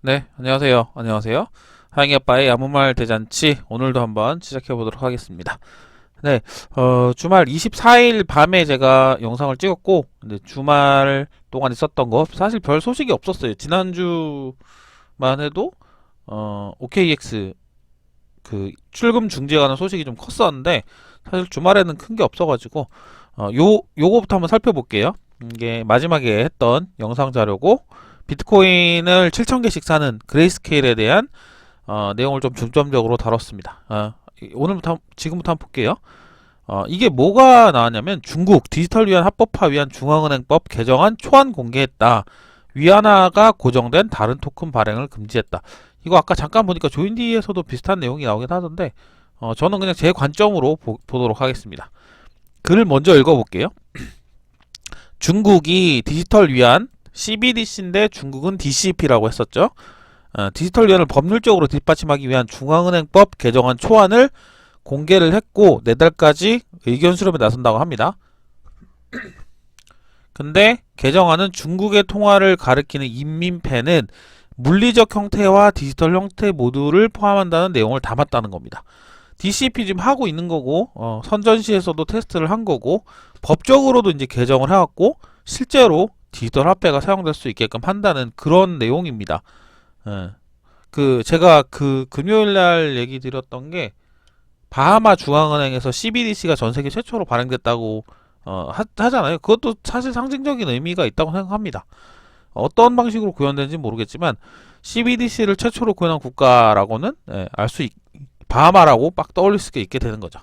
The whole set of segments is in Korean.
네, 안녕하세요. 안녕하세요. 하영이 아빠의 아무 말 대잔치 오늘도 한번 시작해 보도록 하겠습니다. 네, 주말 24일 밤에 제가 영상을 찍었고, 근데 주말 동안 있었던 거 사실 별 소식이 없었어요. 지난주만 해도 OKX 그 출금 중지하는 소식이 좀 컸었는데 사실 주말에는 큰 게 없어가지고 요거부터 한번 살펴볼게요. 이게 마지막에 했던 영상 자료고 비트코인을 7,000개씩 사는 그레이스케일에 대한 내용을 좀 중점적으로 다뤘습니다. 지금부터 한번 볼게요. 이게 뭐가 나왔냐면 중국 디지털 위안 합법화 위한 중앙은행법 개정안 초안 공개했다. 위안화가 고정된 다른 토큰 발행을 금지했다. 이거 아까 잠깐 보니까 조인디에서도 비슷한 내용이 나오긴 하던데 저는 그냥 제 관점으로 보도록 하겠습니다. 글을 먼저 읽어볼게요. 중국이 디지털 위안 CBDC인데 중국은 DCP라고 했었죠. 디지털 위안을 법률적으로 뒷받침하기 위한 중앙은행법 개정안 초안을 공개를 했고 내달까지 의견 수렴에 나선다고 합니다. 근데 개정안은 중국의 통화를 가리키는 인민폐는 물리적 형태와 디지털 형태 모두를 포함한다는 내용을 담았다는 겁니다. DCP 지금 하고 있는 거고 선전시에서도 테스트를 한 거고 법적으로도 이제 개정을 해왔고 실제로 디지털 화폐가 사용될 수 있게끔 한다는 그런 내용입니다. 제가 금요일날 얘기 드렸던 게 바하마 중앙은행에서 CBDC가 전 세계 최초로 발행됐다고 하잖아요. 그것도 사실 상징적인 의미가 있다고 생각합니다. 어떤 방식으로 구현되는지 모르겠지만 CBDC를 최초로 구현한 국가라고는 바하마라고 빡 떠올릴 수 있게 되는 거죠.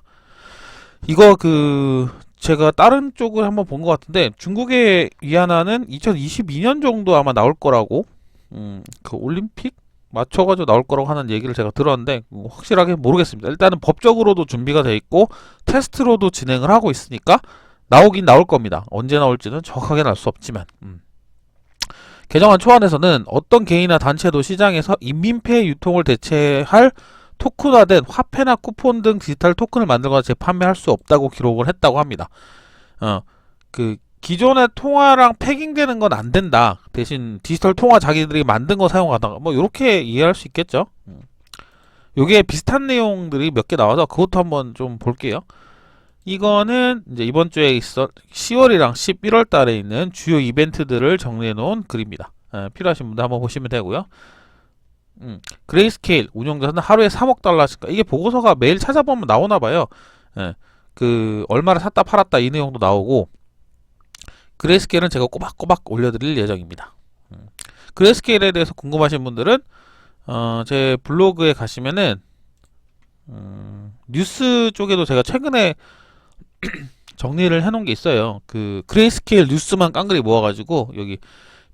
이거 제가 다른 쪽을 한번 본 것 같은데 중국의 위안화는 2022년 정도 아마 나올 거라고 그 올림픽 맞춰가지고 나올 거라고 하는 얘기를 제가 들었는데 확실하게 모르겠습니다. 일단은 법적으로도 준비가 돼 있고 테스트로도 진행을 하고 있으니까 나오긴 나올 겁니다. 언제 나올지는 정확하게는 알 수 없지만 개정안 초안에서는 어떤 개인이나 단체도 시장에서 인민폐 유통을 대체할 토큰화된 화폐나 쿠폰 등 디지털 토큰을 만들거나 재판매할 수 없다고 기록을 했다고 합니다. 기존의 통화랑 패깅되는 건 안 된다. 대신 디지털 통화 자기들이 만든 거 사용하다가 뭐 이렇게 이해할 수 있겠죠. 요게 비슷한 내용들이 몇 개 나와서 그것도 한번 좀 볼게요. 이거는 이제 이번 주에 10월이랑 11월 달에 있는 주요 이벤트들을 정리해 놓은 글입니다. 필요하신 분들 한번 보시면 되고요. 그레이스케일 운영자는 하루에 3억 달러씩 이게 보고서가 매일 찾아보면 나오나 봐요. 얼마를 샀다 팔았다 이 내용도 나오고 그레이스케일은 제가 꼬박꼬박 올려드릴 예정입니다. 그레이스케일에 대해서 궁금하신 분들은 제 블로그에 가시면은 뉴스 쪽에도 제가 최근에 정리를 해놓은 게 있어요. 그레이스케일 뉴스만 깡그리 모아가지고 여기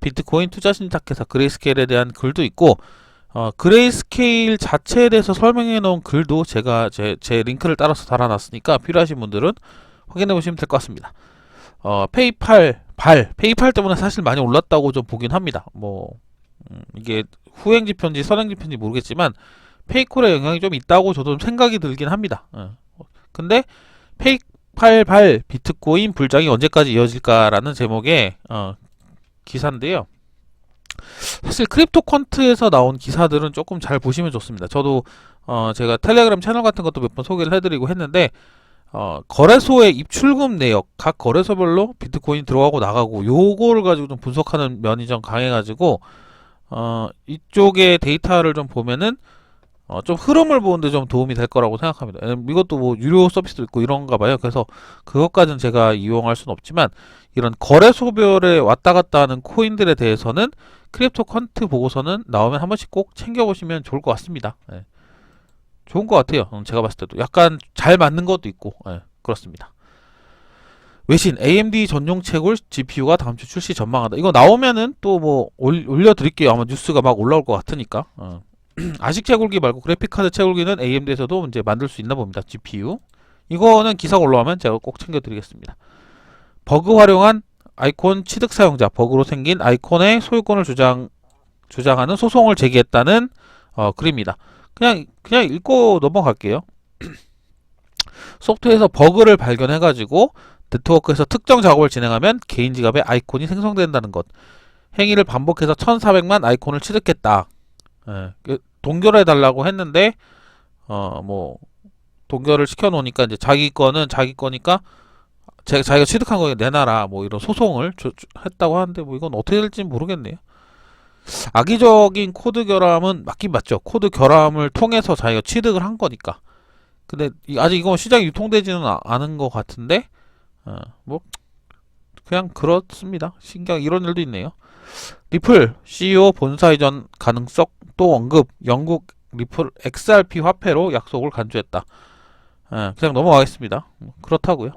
비트코인 투자 신탁회사 그레이스케일에 대한 글도 있고 그레이스케일 자체에 대해서 설명해 놓은 글도 제가 제 링크를 따라서 달아놨으니까 필요하신 분들은 확인해 보시면 될 것 같습니다. 페이팔 때문에 사실 많이 올랐다고 좀 보긴 합니다. 이게 후행지표인지 선행지표인지 모르겠지만 페이콜의 영향이 좀 있다고 저도 좀 생각이 들긴 합니다. 근데 페이팔 비트코인 불장이 언제까지 이어질까라는 제목의 기사인데요. 사실 크립토 퀀트에서 나온 기사들은 조금 잘 보시면 좋습니다. 저도 제가 텔레그램 채널 같은 것도 몇 번 소개를 해드리고 했는데 거래소의 입출금 내역 각 거래소별로 비트코인 들어가고 나가고 요거를 가지고 좀 분석하는 면이 좀 강해가지고 이쪽의 데이터를 좀 보면은 좀 흐름을 보는데 좀 도움이 될 거라고 생각합니다. 이것도 뭐 유료 서비스도 있고 이런가 봐요. 그래서 그것까지는 제가 이용할 수는 없지만 이런 거래소별에 왔다 갔다 하는 코인들에 대해서는 크립토 퀀트 보고서는 나오면 한 번씩 꼭 챙겨보시면 좋을 것 같습니다. 좋은 것 같아요. 제가 봤을 때도 약간 잘 맞는 것도 있고 그렇습니다. 외신 AMD 전용 채굴 GPU가 다음 주 출시 전망하다. 이거 나오면은 또 뭐 올려드릴게요. 아마 뉴스가 막 올라올 것 같으니까. 아식 채굴기 말고 그래픽카드 채굴기는 AMD에서도 이제 만들 수 있나 봅니다. GPU. 이거는 기사가 올라오면 제가 꼭 챙겨드리겠습니다. 버그 활용한 아이콘 취득 사용자, 버그로 생긴 아이콘의 소유권을 주장하는 소송을 제기했다는 글입니다. 그냥 읽고 넘어갈게요. 소프트웨어에서 버그를 발견해가지고 네트워크에서 특정 작업을 진행하면 개인 지갑에 아이콘이 생성된다는 것. 행위를 반복해서 1400만 아이콘을 취득했다. 예, 동결해 달라고 했는데 뭐 동결을 시켜 놓으니까 이제 자기 거는 자기 거니까 자기가 취득한 거 내놔라 뭐 이런 소송을 했다고 하는데 뭐 이건 어떻게 될지 모르겠네요. 악의적인 코드 결함은 맞긴 맞죠. 코드 결함을 통해서 자기가 취득을 한 거니까. 근데 아직 이건 시장에 유통되지는 않은 것 같은데 뭐 그냥 그렇습니다. 신기하게 이런 일도 있네요. 리플 CEO 본사 이전 가능성 또 언급. 영국 리플 XRP 화폐로 약속을 간주했다. 그냥 넘어가겠습니다. 그렇다고요.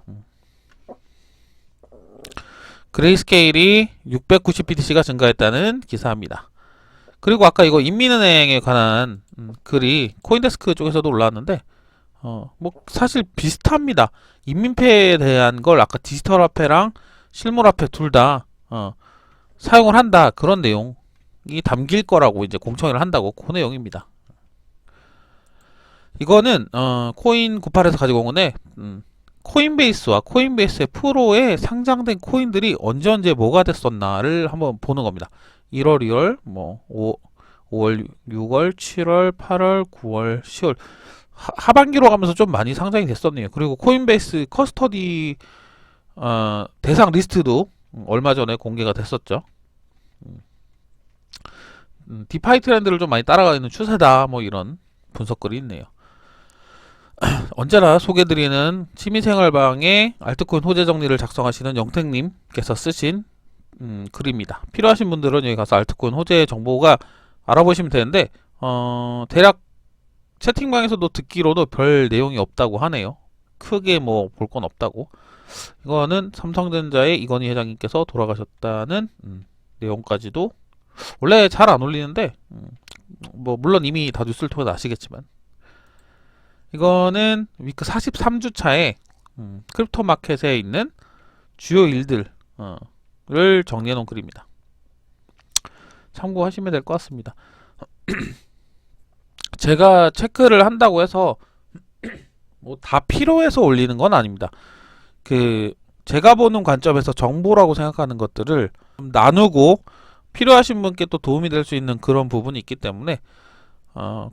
그레이스케일이 690BTC가 증가했다는 기사입니다. 그리고 아까 이거 인민은행에 관한 글이 코인데스크 쪽에서도 올라왔는데 뭐 사실 비슷합니다. 인민폐에 대한 걸 아까 디지털 화폐랑 실물 화폐 둘 다 사용을 한다 그런 내용이 담길 거라고 이제 공청회를 한다고 그 내용입니다. 이거는 코인98에서 가지고 온 건데 코인베이스와 코인베이스의 프로에 상장된 코인들이 언제 뭐가 됐었나를 한번 보는 겁니다. 1월, 2월, 뭐 5월, 6월, 7월, 8월, 9월, 10월 하반기로 가면서 좀 많이 상장이 됐었네요. 그리고 코인베이스 커스터디 대상 리스트도 얼마 전에 공개가 됐었죠. 디파이 트렌드를 좀 많이 따라가는 추세다 뭐 이런 분석글이 있네요. 언제나 소개드리는 취미생활방에 알트코인 호재 정리를 작성하시는 영택님께서 쓰신 글입니다. 필요하신 분들은 여기 가서 알트코인 호재 정보가 알아보시면 되는데 대략 채팅방에서도 듣기로도 별 내용이 없다고 하네요. 크게 뭐 볼 건 없다고. 이거는 삼성전자의 이건희 회장님께서 돌아가셨다는 내용까지도 원래 잘 안 올리는데 뭐 물론 이미 다 뉴스를 통해서 아시겠지만 이거는 위크 43주차에 크립토 마켓에 있는 주요 일들을 정리해 놓은 글입니다. 참고하시면 될 것 같습니다. 제가 체크를 한다고 해서 뭐 다 필요해서 올리는 건 아닙니다. 제가 보는 관점에서 정보라고 생각하는 것들을 나누고 필요하신 분께 또 도움이 될 수 있는 그런 부분이 있기 때문에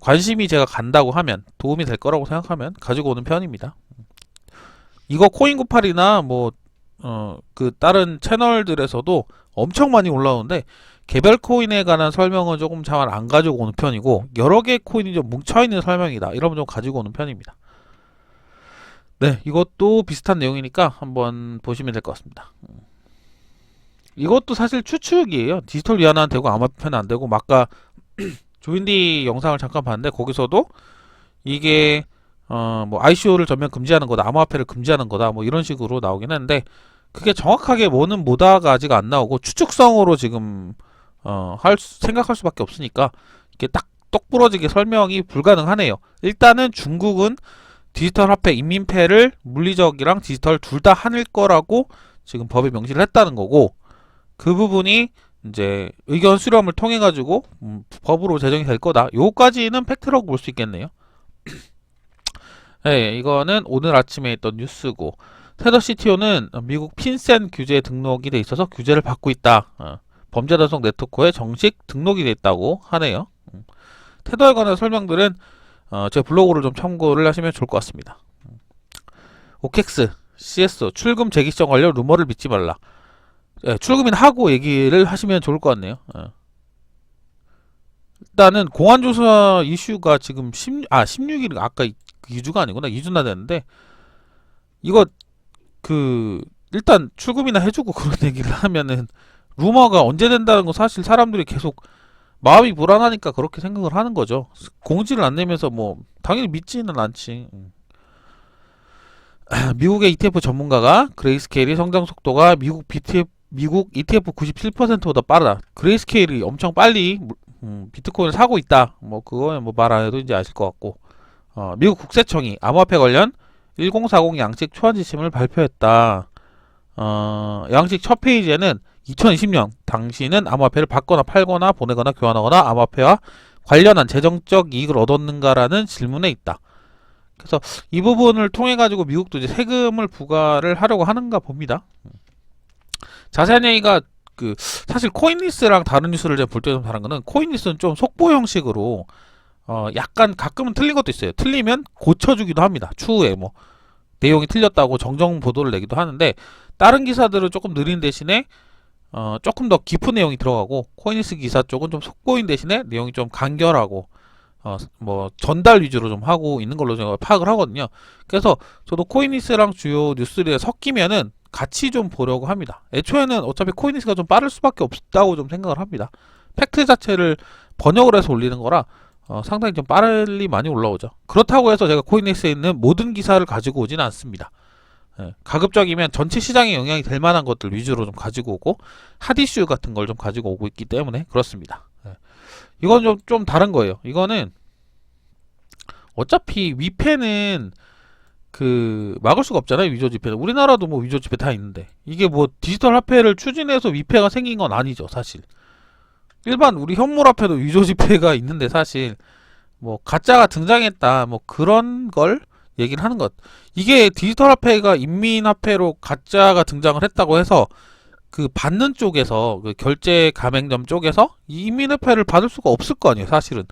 관심이 제가 간다고 하면 도움이 될 거라고 생각하면 가지고 오는 편입니다. 이거 코인98이나 뭐 그 다른 채널들에서도 엄청 많이 올라오는데 개별 코인에 관한 설명은 조금 잘 안 가지고 오는 편이고 여러 개 코인이 좀 뭉쳐있는 설명이다 이러면 좀 가지고 오는 편입니다. 네, 이것도 비슷한 내용이니까 한번 보시면 될 것 같습니다. 이것도 사실 추측이에요. 디지털 위안화는 되고 암호화폐는 안 되고 아까 조인디 영상을 잠깐 봤는데 거기서도 이게 뭐 ICO를 전면 금지하는 거다, 암호화폐를 금지하는 거다 뭐 이런 식으로 나오긴 했는데 그게 정확하게 뭐다가 아직 안 나오고 추측성으로 지금 생각할 수밖에 없으니까 이게 딱 똑부러지게 설명이 불가능하네요. 일단은 중국은 디지털 화폐 인민폐를 물리적이랑 디지털 둘 다 하늘 거라고 지금 법에 명시를 했다는 거고 그 부분이 이제 의견 수렴을 통해 가지고 법으로 제정이 될 거다. 요까지는 팩트라고 볼 수 있겠네요. 네, 이거는 오늘 아침에 있던 뉴스고 테더 CTO는 미국 핀센 규제에 등록이 돼 있어서 규제를 받고 있다. 범죄단속 네트워크에 정식 등록이 돼 있다고 하네요. 테더에 관한 설명들은 제 블로그를 좀 참고를 하시면 좋을 것 같습니다. OKX, CS, 출금 재기 시점 관련 루머를 믿지 말라. 출금인 하고 얘기를 하시면 좋을 것 같네요. 일단은 공안조사 이슈가 지금 16일 아까 2주가 아니구나. 2주나 됐는데 이거 일단 출금이나 해주고 그런 얘기를 하면은 루머가 언제 된다는 거 사실 사람들이 계속 마음이 불안하니까 그렇게 생각을 하는 거죠. 공지를 안 내면서 뭐 당연히 믿지는 않지. 미국의 ETF 전문가가 그레이스케일의 성장 속도가 미국 ETF 97%보다 빠르다. 그레이스케일이 엄청 빨리 비트코인을 사고 있다. 뭐 그거는 뭐 말 안 해도 이제 아실 것 같고. 미국 국세청이 암호화폐 관련 1040 양식 초안 지침을 발표했다. 양식 첫 페이지에는 2020년 당시는 암호화폐를 받거나 팔거나 보내거나 교환하거나 암호화폐와 관련한 재정적 이익을 얻었는가라는 질문에 있다. 그래서 이 부분을 통해 가지고 미국도 이제 세금을 부과를 하려고 하는가 봅니다. 자세한 얘기가 사실 코인리스랑 다른 뉴스를 제가 볼 때 좀 다른 거는 코인리스는 좀 속보 형식으로 약간 가끔은 틀린 것도 있어요. 틀리면 고쳐주기도 합니다. 추후에 뭐 내용이 틀렸다고 정정 보도를 내기도 하는데 다른 기사들은 조금 느린 대신에 조금 더 깊은 내용이 들어가고 코인리스 기사 쪽은 좀 속보인 대신에 내용이 좀 간결하고 뭐 전달 위주로 좀 하고 있는 걸로 제가 파악을 하거든요. 그래서 저도 코인리스랑 주요 뉴스들이 섞이면은 같이 좀 보려고 합니다. 애초에는 어차피 코인리스가 좀 빠를 수밖에 없다고 좀 생각을 합니다. 팩트 자체를 번역을 해서 올리는 거라 상당히 좀 빨리 많이 올라오죠. 그렇다고 해서 제가 코인리스에 있는 모든 기사를 가지고 오지는 않습니다. 가급적이면 전체 시장에 영향이 될 만한 것들 위주로 좀 가지고 오고 핫이슈 같은 걸 좀 가지고 오고 있기 때문에 그렇습니다. 이건 좀 다른 거예요. 이거는 어차피 위패는 막을 수가 없잖아요. 위조 지폐는. 우리나라도 뭐 위조 지폐 다 있는데 이게 뭐 디지털 화폐를 추진해서 위패가 생긴 건 아니죠. 사실 일반 우리 현물 화폐도 위조 지폐가 있는데 사실 뭐 가짜가 등장했다 뭐 그런 걸 얘기를 하는 것. 이게 디지털 화폐가 인민 화폐로 가짜가 등장을 했다고 해서 받는 쪽에서 결제 가맹점 쪽에서 이 인민 화폐를 받을 수가 없을 거 아니에요. 사실은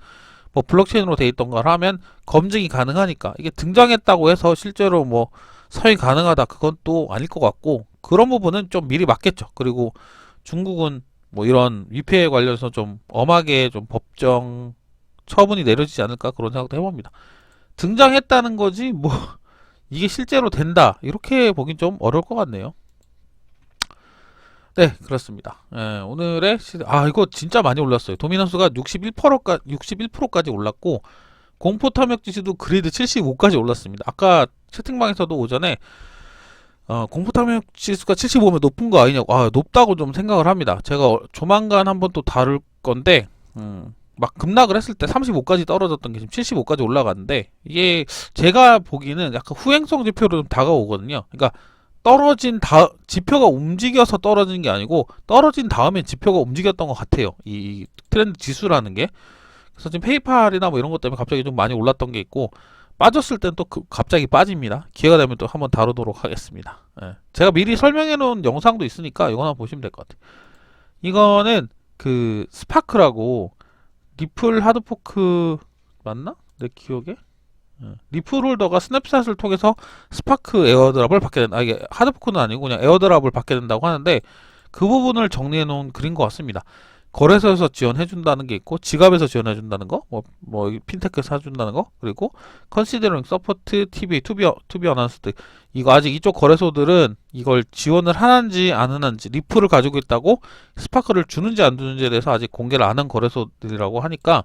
뭐 블록체인으로 돼 있던 걸 하면 검증이 가능하니까 이게 등장했다고 해서 실제로 뭐 사용이 가능하다 그건 또 아닐 것 같고 그런 부분은 좀 미리 막겠죠. 그리고 중국은 뭐 이런 위패에 관련해서 좀 엄하게 좀 법정 처분이 내려지지 않을까 그런 생각도 해봅니다. 등장했다는 거지 뭐 이게 실제로 된다 이렇게 보긴 좀 어려울 것 같네요. 네, 그렇습니다. 오늘의 이거 진짜 많이 올랐어요. 도미넌스가 61%까지 올랐고 공포 탐욕 지수도 그리드 75까지 올랐습니다. 아까 채팅방에서도 오전에 공포 탐욕 지수가 75면 높은 거 아니냐고 높다고 좀 생각을 합니다. 제가 조만간 한번 또 다룰 건데 막 급락을 했을 때 35까지 떨어졌던 게 지금 75까지 올라갔는데 이게 제가 보기에는 약간 후행성 지표로 좀 다가오거든요. 그러니까 지표가 움직여서 떨어진 게 아니고 떨어진 다음에 지표가 움직였던 것 같아요. 이 트렌드 지수라는 게. 그래서 지금 페이팔이나 뭐 이런 것 때문에 갑자기 좀 많이 올랐던 게 있고 빠졌을 땐 또 갑자기 빠집니다. 기회가 되면 또 한번 다루도록 하겠습니다. 제가 미리 설명해 놓은 영상도 있으니까 이거 하나 보시면 될 것 같아요. 이거는 스파크라고 리플 하드포크 맞나? 내 기억에? 리플 홀더가 스냅샷을 통해서 스파크 에어드랍을 받게 된다. 이게 하드포크는 아니고 그냥 에어드랍을 받게 된다고 하는데 그 부분을 정리해 놓은 글인 것 같습니다. 거래소에서 지원해 준다는 게 있고 지갑에서 지원해 준다는 거, 뭐 핀테크 사준다는 거, 그리고 컨시더링 서포트 TV 투비 어나운스드 이거 아직 이쪽 거래소들은 이걸 지원을 하는지 안 하는지 리플을 가지고 있다고 스파크를 주는지 안 주는지에 대해서 아직 공개를 안 한 거래소들이라고 하니까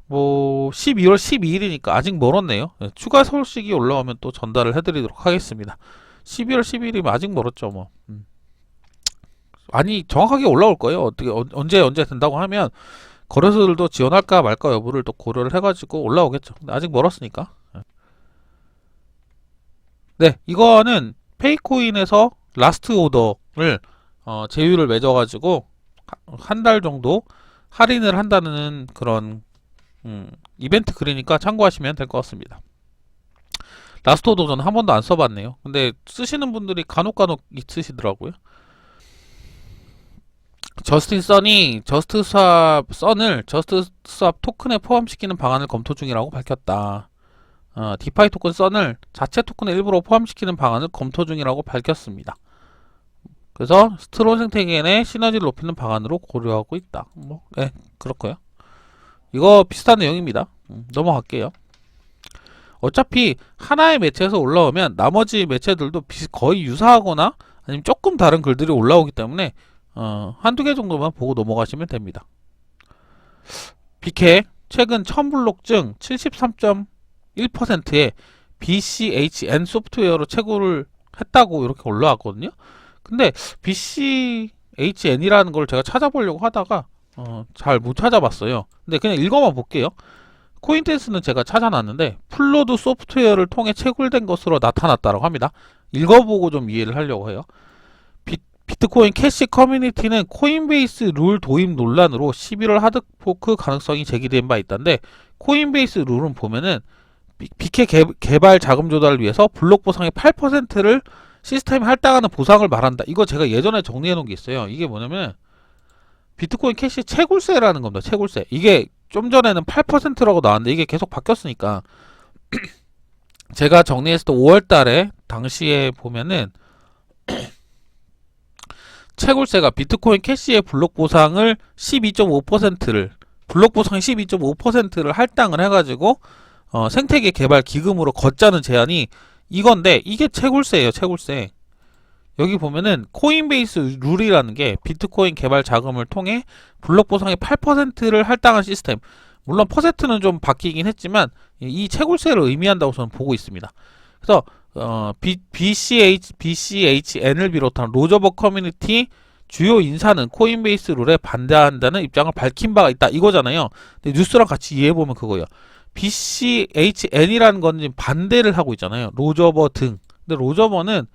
뭐 12월 12일이니까 아직 멀었네요. 추가 소식이 올라오면 또 전달을 해드리도록 하겠습니다. 12월 12일이면 아직 멀었죠 뭐. 아니 정확하게 올라올 거예요. 어떻게 언제 된다고 하면 거래소들도 지원할까 말까 여부를 또 고려를 해가지고 올라오겠죠. 근데 아직 멀었으니까. 네, 이거는 페이코인에서 라스트 오더를 제휴를 맺어가지고 한 달 정도 할인을 한다는 그런 이벤트 글이니까 참고하시면 될 것 같습니다. 라스트 오더 저는 한 번도 안 써봤네요. 근데 쓰시는 분들이 간혹 있으시더라고요. 저스트스왑을 저스트스왑 토큰에 포함시키는 방안을 검토 중이라고 밝혔다. 디파이 토큰 썬을 자체 토큰에 일부러 포함시키는 방안을 검토 중이라고 밝혔습니다. 그래서 스트론 생태계의 시너지를 높이는 방안으로 고려하고 있다. 그렇고요. 이거 비슷한 내용입니다. 넘어갈게요. 어차피 하나의 매체에서 올라오면 나머지 매체들도 거의 유사하거나 아니면 조금 다른 글들이 올라오기 때문에 한두 개 정도만 보고 넘어가시면 됩니다. 비케 최근 1000블록 중 73.1%의 BCHN 소프트웨어로 채굴을 했다고 이렇게 올라왔거든요. 근데 BCHN이라는 걸 제가 찾아보려고 하다가 잘 못 찾아봤어요. 근데 그냥 읽어만 볼게요. 코인텐스는 제가 찾아놨는데 플로드 소프트웨어를 통해 채굴된 것으로 나타났다고 합니다. 읽어보고 좀 이해를 하려고 해요. 비트코인 캐시 커뮤니티는 코인베이스 룰 도입 논란으로 11월 하드포크 가능성이 제기된 바 있던데 코인베이스 룰은 보면은 BK 개발 자금 조달을 위해서 블록 보상의 8%를 시스템이 할당하는 보상을 말한다. 이거 제가 예전에 정리해 놓은 게 있어요. 이게 뭐냐면 비트코인 캐시 채굴세라는 겁니다. 채굴세. 이게 좀 전에는 8%라고 나왔는데 이게 계속 바뀌었으니까 제가 정리했을 때 5월 달에 당시에 보면은 채굴세가 비트코인 캐시의 블록 보상을 12.5%를 블록 보상 12.5%를 할당을 해가지고 생태계 개발 기금으로 걷자는 제안이 이건데 이게 채굴세예요. 채굴세. 여기 보면은 코인베이스 룰이라는 게 비트코인 개발 자금을 통해 블록 보상의 8%를 할당한 시스템. 물론 퍼센트는 좀 바뀌긴 했지만 이 채굴세를 의미한다고 저는 보고 있습니다. 그래서 BCHN을 비롯한 로저버 커뮤니티 주요 인사는 코인베이스 룰에 반대한다는 입장을 밝힌 바가 있다 이거잖아요. 근데 뉴스랑 같이 이해해보면 그거예요. BCHN이라는 건 지금 반대를 하고 있잖아요. 로저버 등. 근데 로저버는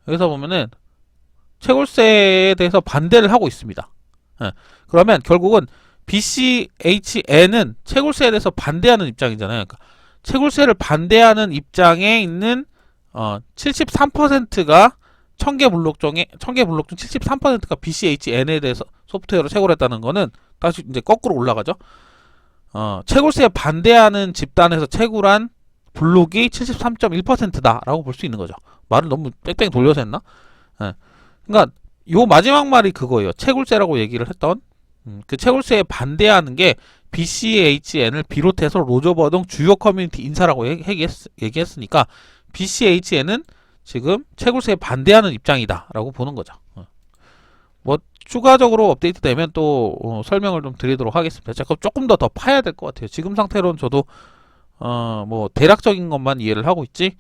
여기서 보면은 채굴세에 대해서 반대를 하고 있습니다. 예. 그러면 결국은 BCHN은 채굴세에 대해서 반대하는 입장이잖아요. 그러니까 채굴세를 반대하는 입장에 있는 73%가 1000개 블록 중 73%가 BCHN에 대해서 소프트웨어로 채굴했다는 거는 다시 이제 거꾸로 올라가죠. 채굴세에 반대하는 집단에서 채굴한 블록이 73.1%다라고 볼 수 있는 거죠. 말을 너무 뺑뺑 돌려서 했나? 예. 그러니까 요 마지막 말이 그거예요. 채굴세라고 얘기를 했던 그 채굴세에 반대하는 게 BCHN을 비롯해서 로저버 등 주요 커뮤니티 인사라고 얘기했으니까 BCHN은 지금 채굴세에 반대하는 입장이다 라고 보는 거죠. 뭐 추가적으로 업데이트 되면 또 설명을 좀 드리도록 하겠습니다. 조금 더 파야 될 것 같아요. 지금 상태로는 저도 뭐 대략적인 것만 이해를 하고 있지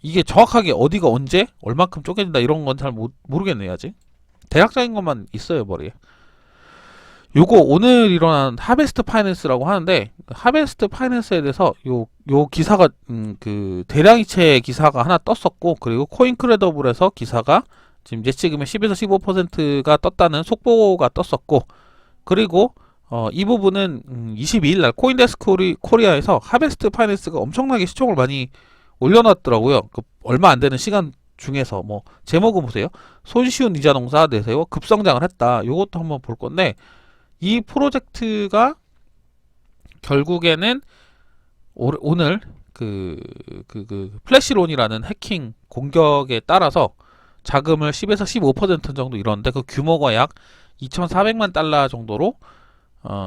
이게 정확하게 어디가 언제 얼마큼 쪼개진다 이런 건 잘 모르겠네요. 아직 대략적인 것만 있어요 머리에. 요거 오늘 일어난 하베스트 파이낸스라고 하는데 하베스트 파이낸스에 대해서 요 기사가 그 대량이체 기사가 하나 떴었고 그리고 코인크레더블에서 기사가 지금 예치금의 10에서 15%가 떴다는 속보가 떴었고 그리고 이 부분은 22일날 코인데스크 코리아에서 하베스트 파이낸스가 엄청나게 시총을 많이 올려놨더라고요. 그 얼마 안 되는 시간 중에서 뭐 제목을 보세요. 손쉬운 이자 농사 내세워 급성장을 했다. 요것도 한번 볼 건데 이 프로젝트가 결국에는 오늘 그 플래시론이라는 해킹 공격에 따라서 자금을 10에서 15% 정도 잃었는데 그 규모가 약 2,400만 달러 정도로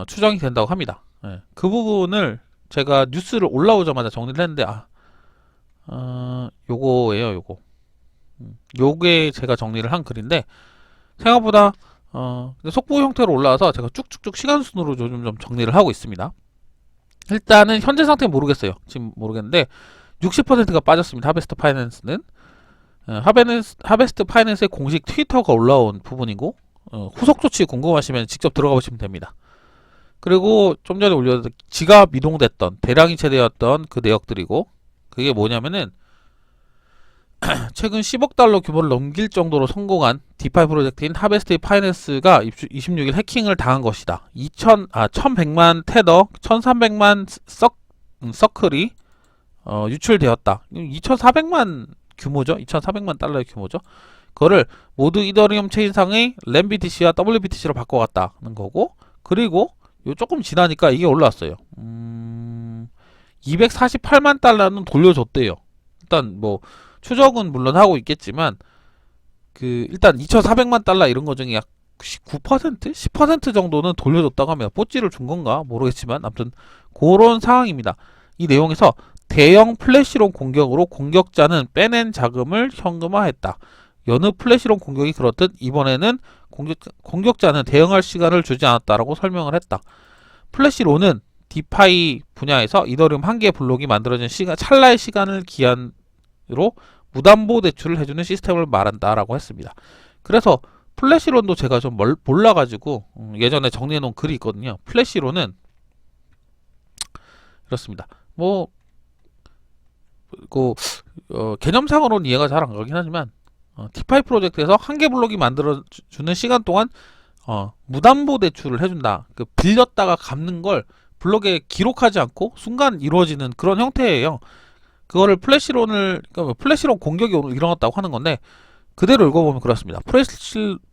추정이 된다고 합니다. 예. 그 부분을 제가 뉴스를 올라오자마자 정리를 했는데 요거예요. 요게 제가 정리를 한 글인데 생각보다 속보 형태로 올라와서 제가 쭉쭉쭉 시간 순으로 요즘 좀 정리를 하고 있습니다. 일단은 현재 상태 모르겠어요. 지금 모르겠는데 60%가 빠졌습니다. 하베스트 파이낸스는 하베스트 파이낸스의 공식 트위터가 올라온 부분이고 후속 조치 궁금하시면 직접 들어가 보시면 됩니다. 그리고 좀 전에 올려둔 지갑 이동됐던 대량이체되었던 그 내역들이고 그게 뭐냐면은 최근 10억 달러 규모를 넘길 정도로 성공한 디파이 프로젝트인 하베스트 파이낸스가 26일 해킹을 당한 것이다. 1100만 테더, 1300만 서클이 유출되었다. 2400만 규모죠. 2400만 달러의 규모죠. 그거를 모두 이더리움 체인상의 램BTC와 WBTC로 바꿔갔다는 거고 그리고 요 조금 지나니까 이게 올라왔어요. 248만 달러는 돌려줬대요. 일단 뭐 추적은 물론 하고 있겠지만 일단 2,400만 달러 이런 거 중에 약 9%? 10% 정도는 돌려줬다고 합니다. 뽀찌를 준 건가 모르겠지만 아무튼 그런 상황입니다. 이 내용에서 대형 플래시론 공격으로 공격자는 빼낸 자금을 현금화했다. 여느 플래시론 공격이 그렇듯 이번에는 공격자는 대응할 시간을 주지 않았다라고 설명을 했다. 플래시론은 디파이 분야에서 이더리움 한 개의 블록이 만들어진 찰나의 시간을 기한으로 무담보 대출을 해주는 시스템을 말한다라고 했습니다. 그래서 플래시론도 제가 좀 몰라가지고 예전에 정리해놓은 글이 있거든요. 플래시론은 이렇습니다. 뭐 개념상으로는 이해가 잘 안 가긴 하지만 디파이 프로젝트에서 한 개 블록이 만들어주는 시간 동안 무담보 대출을 해준다. 빌렸다가 갚는 걸 블록에 기록하지 않고 순간 이루어지는 그런 형태예요. 그거를 플래시론을 그러니까 플래시론 공격이 오늘 일어났다고 하는 건데 그대로 읽어보면 그렇습니다.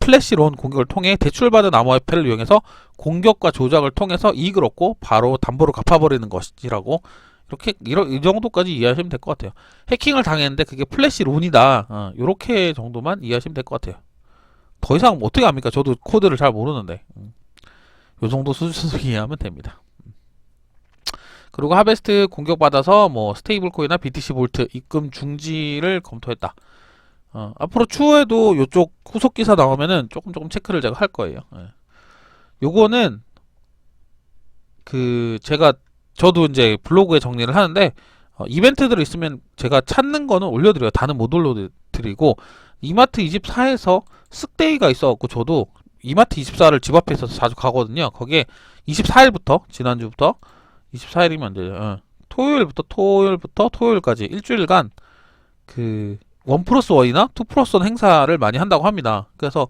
플래시론 공격을 통해 대출받은 암호화폐를 이용해서 공격과 조작을 통해서 이익을 얻고 바로 담보를 갚아버리는 것이라고 이렇게 이 정도까지 이해하시면 될 것 같아요. 해킹을 당했는데 그게 플래시론이다. 요렇게 정도만 이해하시면 될 것 같아요. 더 이상 어떻게 합니까? 저도 코드를 잘 모르는데 요 정도 수준으로 이해하면 됩니다. 그리고 하베스트 공격받아서 뭐 스테이블 코인이나 BTC 볼트 입금 중지를 검토했다. 앞으로 추후에도 요쪽 후속 기사 나오면은 조금 체크를 제가 할 거예요. 요거는 저도 이제 블로그에 정리를 하는데 이벤트들 있으면 제가 찾는 거는 올려드려요. 다는 못 올려드리고 이마트 24에서 쓱데이가 있어갖고 저도 이마트 24를 집 앞에 있어서 자주 가거든요. 거기에 24일부터 지난주부터 24일이면 이제 토요일부터 토요일까지 일주일간 그 1+1이나 2+1 행사를 많이 한다고 합니다. 그래서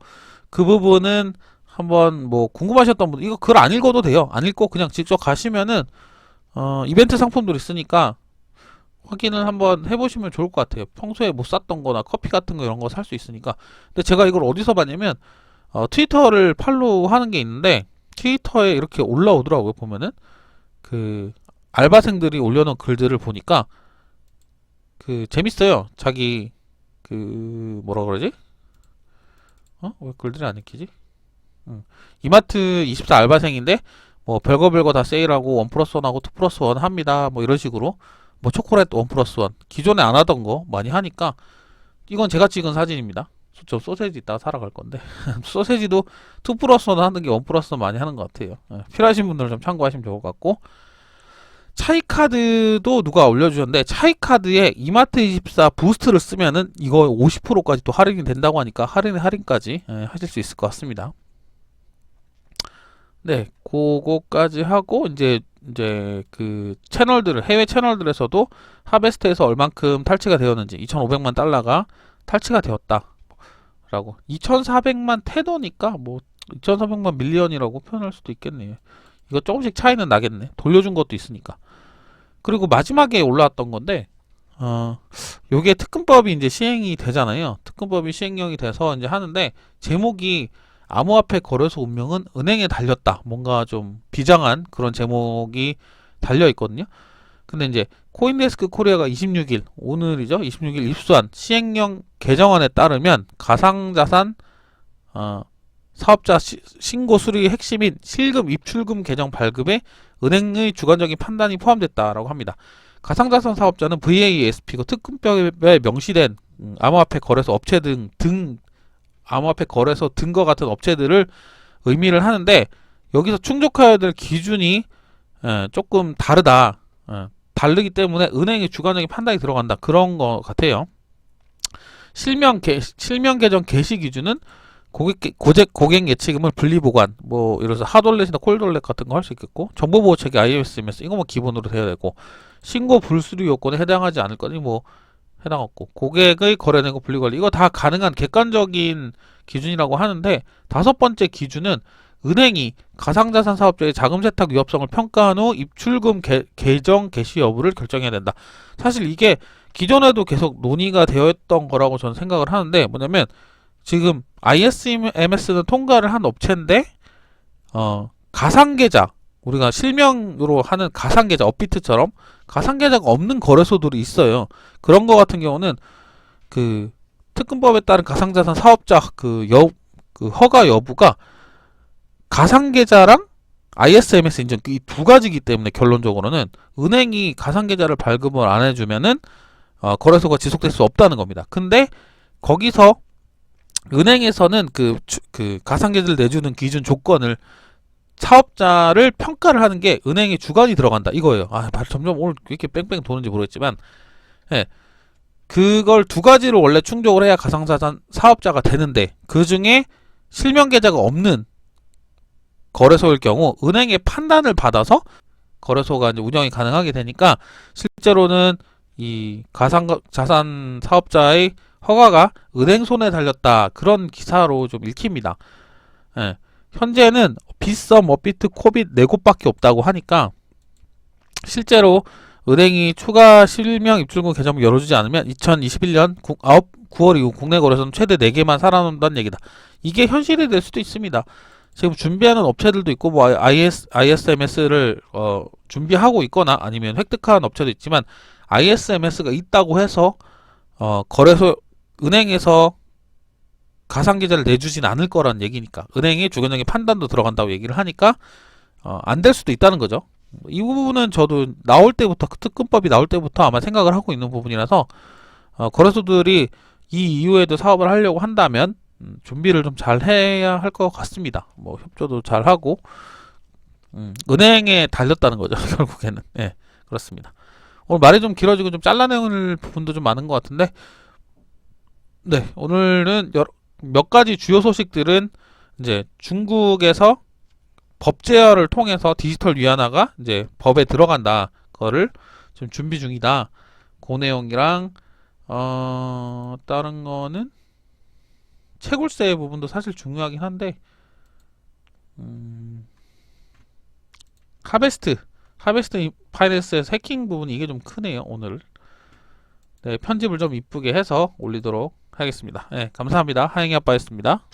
그 부분은 한번 뭐 궁금하셨던 분 이거 글 안 읽어도 돼요. 안 읽고 그냥 직접 가시면은 이벤트 상품들 있으니까 확인을 한번 해보시면 좋을 것 같아요. 평소에 못 샀던 거나 커피 같은 거 이런 거 살 수 있으니까. 근데 제가 이걸 어디서 봤냐면 트위터를 팔로우 하는 게 있는데 트위터에 이렇게 올라오더라고요. 보면은 그 알바생들이 올려놓은 글들을 보니까 그 재밌어요. 자기 그 뭐라 그러지? 왜 글들이 안 읽히지? 이마트 24 알바생인데 뭐 별거 다 세일하고 1+1하고 2+1 합니다. 뭐 이런 식으로 뭐 초콜릿 1+1 기존에 안 하던 거 많이 하니까 이건 제가 찍은 사진입니다. 저 소세지 이따가 사러 갈 건데 소세지도 2+1 하는 게 1+1 많이 하는 것 같아요. 필요하신 분들은 좀 참고하시면 좋을 것 같고 차이카드도 누가 올려주셨는데 차이카드에 이마트24 부스트를 쓰면은 이거 50%까지 또 할인이 된다고 하니까 할인까지 하실 수 있을 것 같습니다. 네, 그거까지 하고 이제 그 채널들을 해외 채널들에서도 하베스트에서 얼만큼 탈취가 되었는지 2,500만 달러가 탈취가 되었다라고 2,400만 테더니까 뭐 2,400만 밀리언이라고 표현할 수도 있겠네요. 이거 조금씩 차이는 나겠네. 돌려준 것도 있으니까. 그리고 마지막에 올라왔던 건데 요게 특근법이 이제 시행이 되잖아요. 특근법이 시행령이 돼서 이제 하는데 제목이 암호화폐 거래소 운명은 은행에 달렸다. 뭔가 좀 비장한 그런 제목이 달려 있거든요. 근데 이제 코인데스크 코리아가 26일 오늘이죠. 26일 입수한 시행령 개정안에 따르면 가상자산 사업자 신고 수리의 핵심인 실금 입출금 계정 발급에 은행의 주관적인 판단이 포함됐다라고 합니다. 가상자산 사업자는 VASP고 특근법에 명시된 암호화폐 거래소 업체 등 암호화폐 거래소 등과 같은 업체들을 의미를 하는데 여기서 충족해야 될 기준이 조금 다르다. 다르기 때문에 은행의 주관적인 판단이 들어간다. 그런 것 같아요. 실명 계정 개시 기준은 고객 예치금을 분리보관, 뭐, 예를 들어서 핫월렛이나 콜드월렛 같은 거 할 수 있겠고, 정보보호체계 IMS, 이거 뭐 기본으로 돼야 되고, 신고 불수리 요건에 해당하지 않을 거니 뭐, 해당 없고, 고객의 거래내고 분리관리, 이거 다 가능한 객관적인 기준이라고 하는데, 5번째 기준은 은행이 가상자산 사업자의 자금 세탁 위협성을 평가한 후 입출금 계정 개시 여부를 결정해야 된다. 사실 이게 기존에도 계속 논의가 되어 있던 거라고 저는 생각을 하는데, 뭐냐면, 지금 ISMS는 통과를 한 업체인데 가상계좌 우리가 실명으로 하는 가상계좌 업비트처럼 가상계좌가 없는 거래소들이 있어요. 그런 거 같은 경우는 그 특근법에 따른 가상자산 사업자 그 허가 여부가 가상계좌랑 ISMS 인증 이 두 가지이기 때문에 결론적으로는 은행이 가상계좌를 발급을 안 해주면은 거래소가 지속될 수 없다는 겁니다. 근데 거기서 은행에서는 그 가상계좌를 내주는 기준 조건을 사업자를 평가를 하는 게 은행의 주관이 들어간다 이거예요. 점점 오늘 왜 이렇게 뺑뺑 도는지 모르겠지만, 그걸 두 가지를 원래 충족을 해야 가상자산 사업자가 되는데 그 중에 실명 계좌가 없는 거래소일 경우 은행의 판단을 받아서 거래소가 이제 운영이 가능하게 되니까 실제로는 이 가상자산 사업자의 허가가 은행 손에 달렸다 그런 기사로 좀 읽힙니다. 현재는 빗썸, 업비트, 코빗 네 곳밖에 없다고 하니까 실제로 은행이 추가 실명 입출금 계정을 열어주지 않으면 2021년 9월 이후 국내 거래소는 최대 4개만 살아남는다는 얘기다. 이게 현실이 될 수도 있습니다. 지금 준비하는 업체들도 있고 뭐 ISMS를 준비하고 있거나 아니면 획득한 업체도 있지만 ISMS가 있다고 해서 거래소 은행에서 가상계좌를 내주진 않을 거라는 얘기니까 은행의 주관적인 판단도 들어간다고 얘기를 하니까 안 될 수도 있다는 거죠. 이 부분은 저도 나올 때부터 특근법이 나올 때부터 아마 생각을 하고 있는 부분이라서 거래소들이 이 이후에도 사업을 하려고 한다면 준비를 좀 잘 해야 할 것 같습니다. 뭐 협조도 잘 하고 은행에 달렸다는 거죠. 결국에는. 예, 그렇습니다. 오늘 말이 좀 길어지고 좀 잘라내는 부분도 좀 많은 것 같은데 네, 오늘은 몇 가지 주요 소식들은 이제 중국에서 법 제어를 통해서 디지털 위안화가 이제 법에 들어간다. 거를 지금 준비 중이다. 그 내용이랑 다른 거는 채굴세 부분도 사실 중요하긴 한데 하베스트 파이낸스에서 해킹 부분이 이게 좀 크네요. 오늘 네, 편집을 좀 이쁘게 해서 올리도록 하겠습니다. 네, 감사합니다. 하영이 아빠였습니다.